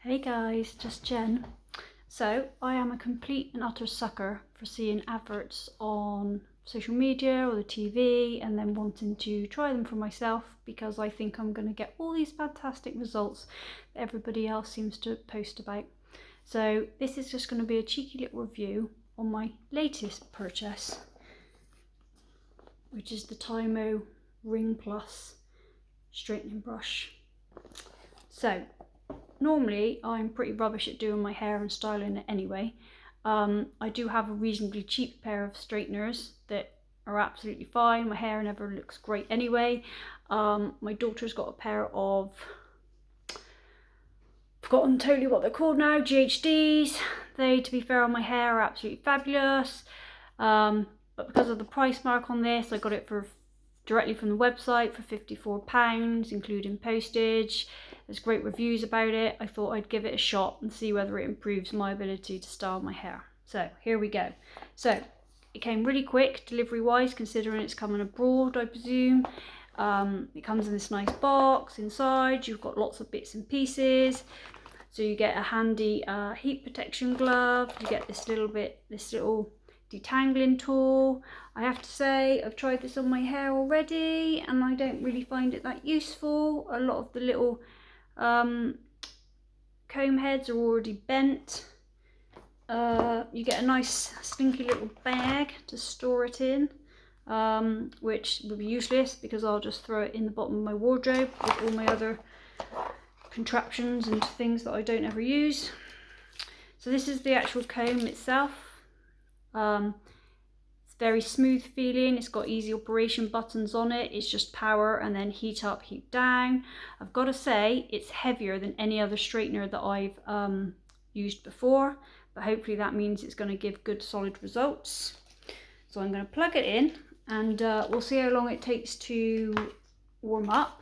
Hey guys, just Jen. So I am a complete and utter sucker for seeing adverts on social media or the TV and then wanting to try them for myself because I think I'm going to get all these fantastic results that everybody else seems to post about. So this is just going to be a cheeky little review on my latest purchase, which is the Tymo Ring Plus straightening brush. So normally I'm pretty rubbish at doing my hair and styling it anyway. I do have a reasonably cheap pair of straighteners that are absolutely fine. My hair never looks great anyway. My daughter's got a pair of, forgotten totally what they're called now, GHDs. They, to be fair, on my hair are absolutely fabulous. But because of the price mark on this, I got it for directly from the website for £54, including postage. There's great reviews about it. I thought I'd give it a shot and see whether it improves my ability to style my hair. So here we go. So it came really quick delivery wise, considering it's coming abroad, I presume. It comes in this nice box inside. You've got lots of bits and pieces. So you get a handy heat protection glove. You get this little detangling tool. I have to say I've tried this on my hair already and I don't really find it that useful. A lot of the little comb heads are already bent. You get a nice slinky little bag to store it in, which will be useless because I'll just throw it in the bottom of my wardrobe with all my other contraptions and things that I don't ever use. So this is the actual comb itself. It's very smooth feeling. It's got easy operation buttons on it. It's just power and then heat up, heat down. I've got to say it's heavier than any other straightener that I've used before, but hopefully that means it's going to give good solid results. So I'm going to plug it in and we'll see how long it takes to warm up.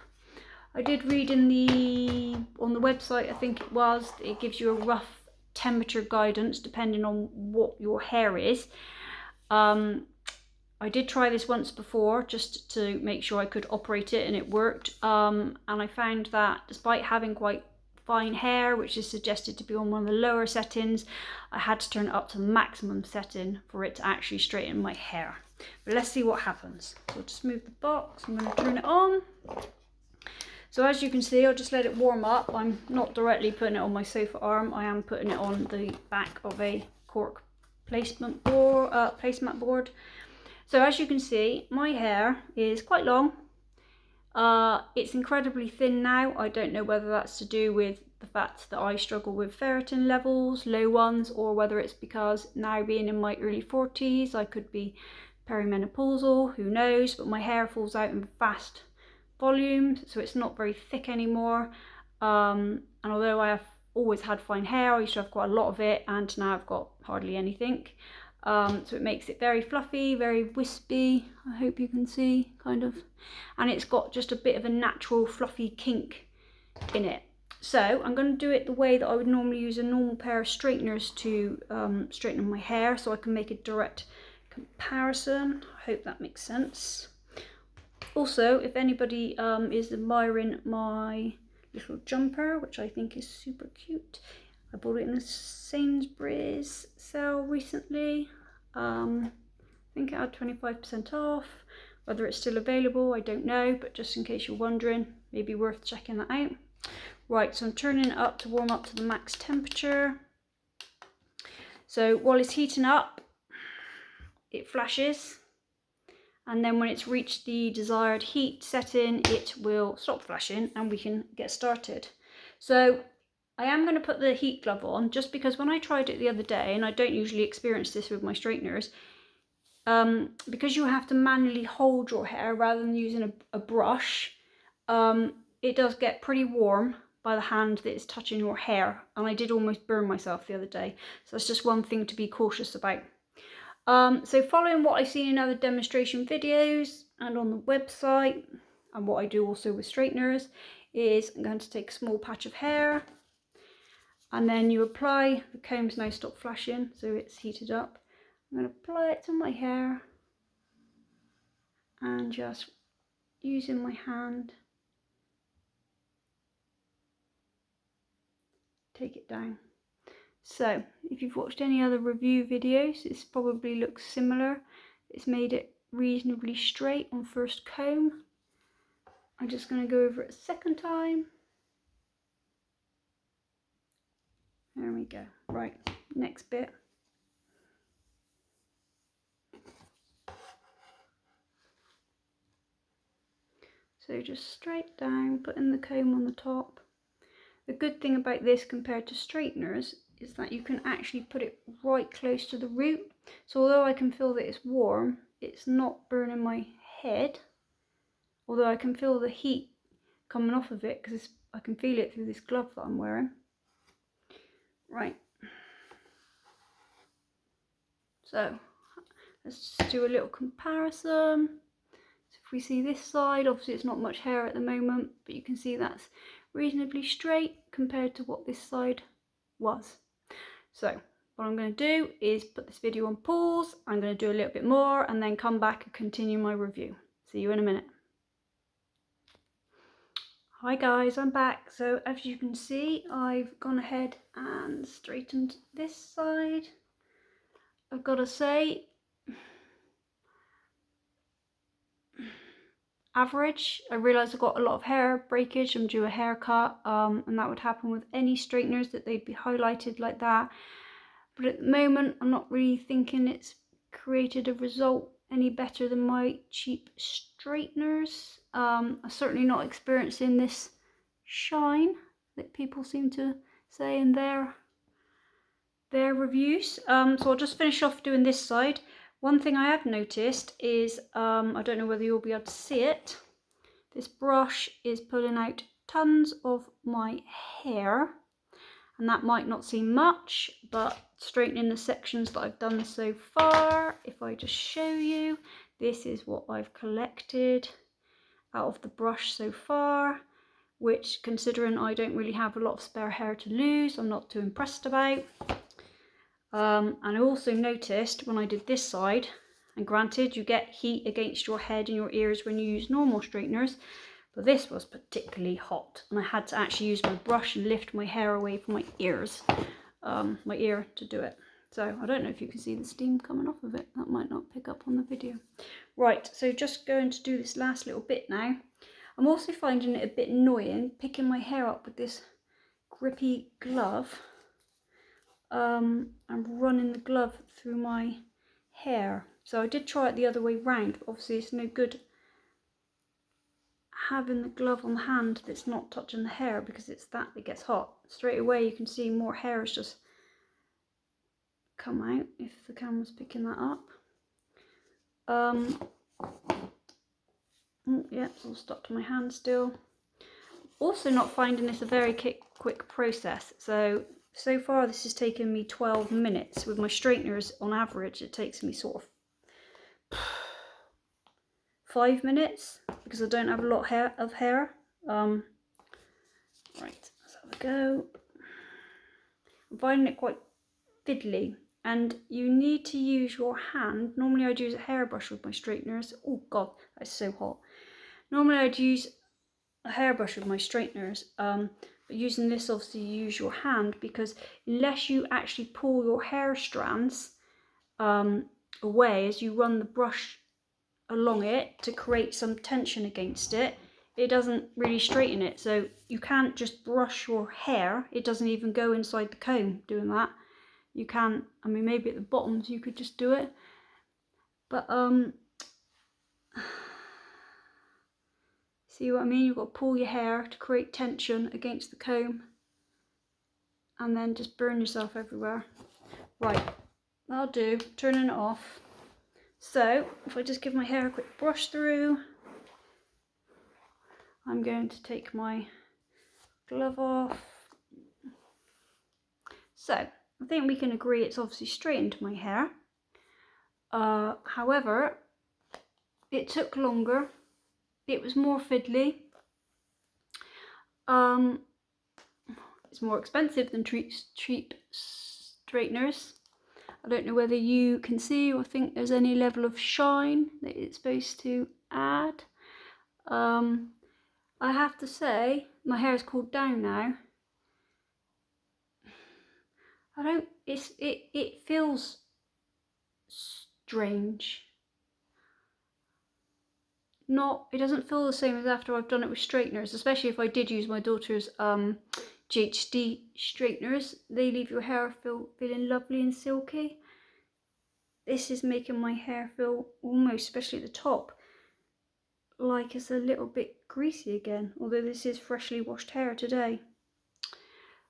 I did read on the website, I think it gives you a rough temperature guidance depending on what your hair is. I did try this once before just to make sure I could operate it and it worked. And I found that despite having quite fine hair, which is suggested to be on one of the lower settings, I had to turn it up to the maximum setting for it to actually straighten my hair. But let's see what happens. So I'll just move the box. I'm going to turn it on. So as you can see, I'll just let it warm up. I'm not directly putting it on my sofa arm. I am putting it on the back of a cork placemat board. So as you can see, my hair is quite long. It's incredibly thin now. I don't know whether that's to do with the fact that I struggle with ferritin levels, low ones, or whether it's because now being in my early 40s, I could be peri-menopausal, who knows, but my hair falls out in fast volumes, so it's not very thick anymore. And although I have always had fine hair, I used to have quite a lot of it, and now I've got hardly anything. So it makes it very fluffy, very wispy, I hope you can see, kind of. And it's got just a bit of a natural fluffy kink in it. So I'm going to do it the way that I would normally use a normal pair of straighteners to straighten my hair, so I can make a direct comparison. I hope that makes sense. Also, if anybody is admiring my little jumper, which I think is super cute, I bought it in the Sainsbury's sale recently. I think it had 25% off. Whether it's still available, I don't know, but just in case you're wondering, maybe worth checking that out. Right, so I'm turning it up to warm up to the max temperature. So while it's heating up, it flashes. And then when it's reached the desired heat setting, it will stop flashing and we can get started. So I am going to put the heat glove on just because when I tried it the other day, and I don't usually experience this with my straighteners, because you have to manually hold your hair rather than using a brush, it does get pretty warm by the hand that is touching your hair. And I did almost burn myself the other day. So that's just one thing to be cautious about. So following what I've seen in other demonstration videos and on the website, and what I do also with straighteners, is I'm going to take a small patch of hair and then you apply, the comb's now stopped flashing, so it's heated up. I'm going to apply it to my hair and just using my hand take it down. So if you've watched any other review videos, this probably looks similar. It's made it reasonably straight on first comb. I'm just going to go over it a second time. There we go. Right, next bit. So just straight down, putting the comb on the top. The good thing about this compared to straighteners is that you can actually put it right close to the root. So although I can feel that it's warm, it's not burning my head. Although I can feel the heat coming off of it because I can feel it through this glove that I'm wearing. Right. So let's just do a little comparison. So if we see this side, obviously it's not much hair at the moment, but you can see that's reasonably straight compared to what this side was. So what I'm going to do is put this video on pause. I'm going to do a little bit more and then come back and continue my review. See you in a minute. Hi guys, I'm back. So as you can see, I've gone ahead and straightened this side. I've got to say, average. I realise I've got a lot of hair breakage. I'm due a haircut, and that would happen with any straighteners, that they'd be highlighted like that. But at the moment, I'm not really thinking it's created a result any better than my cheap straighteners. I'm certainly not experiencing this shine that people seem to say in their reviews. So I'll just finish off doing this side. One thing I have noticed is, I don't know whether you'll be able to see it, this brush is pulling out tons of my hair, and that might not seem much, but straightening the sections that I've done so far, if I just show you, this is what I've collected out of the brush so far, which, considering I don't really have a lot of spare hair to lose, I'm not too impressed about. And I also noticed when I did this side, and granted you get heat against your head and your ears when you use normal straighteners, but this was particularly hot and I had to actually use my brush and lift my hair away from my ears, my ear, to do it. So I don't know if you can see the steam coming off of it, that might not pick up on the video. Right, so just going to do this last little bit now. I'm also finding it a bit annoying picking my hair up with this grippy glove. I'm running the glove through my hair. So I did try it the other way round, but obviously it's no good having the glove on the hand that's not touching the hair, because it's that gets hot. Straight away you can see more hair has just come out if the camera's picking that up. Yeah, it's all stuck to my hand still. Also not finding this a very quick process. So far this has taken me 12 minutes. With my straighteners, on average, it takes me sort of 5 minutes, because I don't have a lot of hair. Right, let's have a go. I'm finding it quite fiddly, and you need to use your hand. Normally I'd use a hairbrush with my straighteners. Oh god, that's so hot. Normally I'd use a hairbrush with my straighteners, but using this, obviously you use your hand, because unless you actually pull your hair strands away as you run the brush along it to create some tension against it, it doesn't really straighten it. So you can't just brush your hair, it doesn't even go inside the comb doing that. You can, I mean, maybe at the bottoms you could just do it, but see what I mean? You've got to pull your hair to create tension against the comb and then just burn yourself everywhere. Right, that'll do, turning it off. So if I just give my hair a quick brush through, I'm going to take my glove off. So I think we can agree it's obviously straightened my hair. However, it took longer. It was more fiddly. It's more expensive than cheap straighteners. I don't know whether you can see or think there's any level of shine that it's supposed to add. I have to say, my hair is cooled down now. it feels strange. It doesn't feel the same as after I've done it with straighteners, especially if I did use my daughter's GHD straighteners. They leave your hair feeling lovely and silky. This is making my hair feel almost, especially at the top, like it's a little bit greasy again, although this is freshly washed hair today.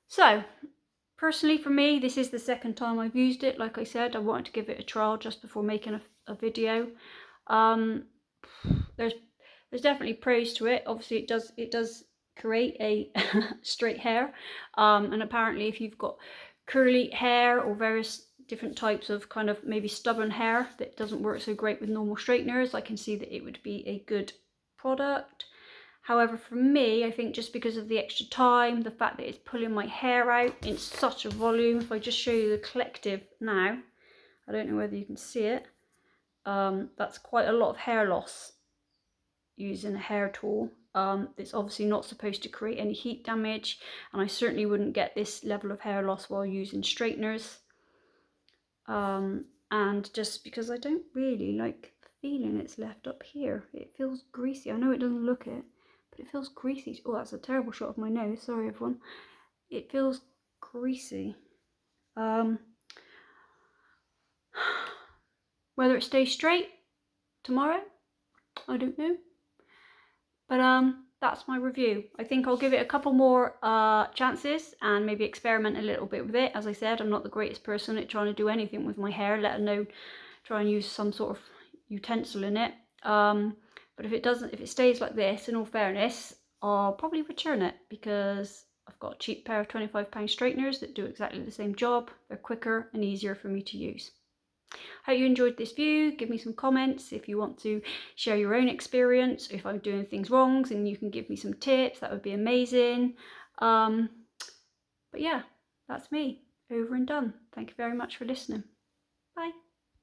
So personally for me, this is the second time I've used it. Like I said, I wanted to give it a trial just before making a video. There's definitely pros to it. Obviously it does create a straight hair, and apparently if you've got curly hair or various different types of kind of maybe stubborn hair that doesn't work so great with normal straighteners, I can see that it would be a good product. However, for me, I think just because of the extra time, the fact that it's pulling my hair out in such a volume, if I just show you the collective now, I don't know whether you can see it, that's quite a lot of hair loss using a hair tool. It's obviously not supposed to create any heat damage, and I certainly wouldn't get this level of hair loss while using straighteners. And just because I don't really like the feeling it's left up here. It feels greasy. I know it doesn't look it, but it feels greasy. Oh, that's a terrible shot of my nose. Sorry, everyone. It feels greasy. Whether it stays straight tomorrow, I don't know. But that's my review. I think I'll give it a couple more chances and maybe experiment a little bit with it. As I said, I'm not the greatest person at trying to do anything with my hair, let alone try and use some sort of utensil in it. But if it stays like this, in all fairness, I'll probably return it because I've got a cheap pair of £25 straighteners that do exactly the same job. They're quicker and easier for me to use. Hope you enjoyed this view. Give me some comments if you want to share your own experience. If I'm doing things wrong and you can give me some tips, that would be amazing. But yeah, that's me, over and done. Thank you very much for listening. Bye.